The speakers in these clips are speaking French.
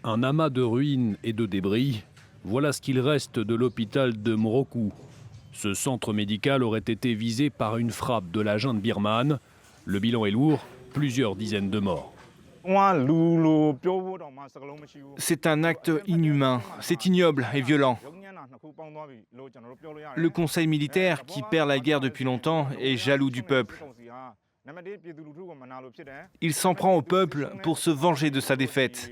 Un amas de ruines et de débris, voilà ce qu'il reste de l'hôpital de Moroku. Ce centre médical aurait été visé par une frappe de la junte birmane. Le bilan est lourd, plusieurs dizaines de morts. C'est un acte inhumain, c'est ignoble et violent. Le conseil militaire, qui perd la guerre depuis longtemps, est jaloux du peuple. Il s'en prend au peuple pour se venger de sa défaite.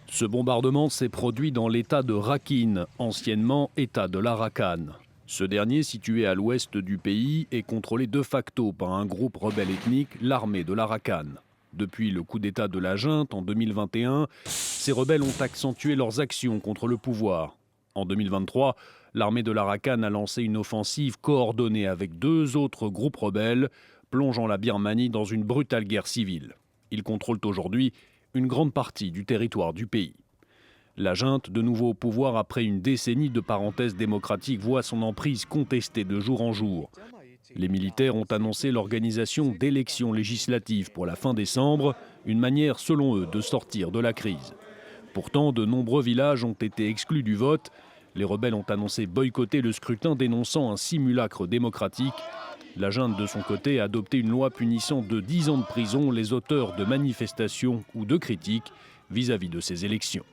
Ce bombardement s'est produit dans l'état de Rakhine, anciennement état de l'Arakan. Ce dernier, situé à l'ouest du pays, est contrôlé de facto par un groupe rebelle ethnique, l'armée de l'Arakan. Depuis le coup d'État de la junte en 2021, ces rebelles ont accentué leurs actions contre le pouvoir. En 2023, l'armée de l'Arakan a lancé une offensive coordonnée avec 2 autres groupes rebelles, plongeant la Birmanie dans une brutale guerre civile. Ils contrôlent aujourd'hui une grande partie du territoire du pays. La junte, de nouveau au pouvoir après une décennie de parenthèse démocratique, voit son emprise contestée de jour en jour. Les militaires ont annoncé l'organisation d'élections législatives pour la fin décembre, une manière selon eux de sortir de la crise. Pourtant, de nombreux villages ont été exclus du vote. Les rebelles ont annoncé boycotter le scrutin, dénonçant un simulacre démocratique. La junte, de son côté, a adopté une loi punissant de 10 ans de prison les auteurs de manifestations ou de critiques vis-à-vis de ces élections.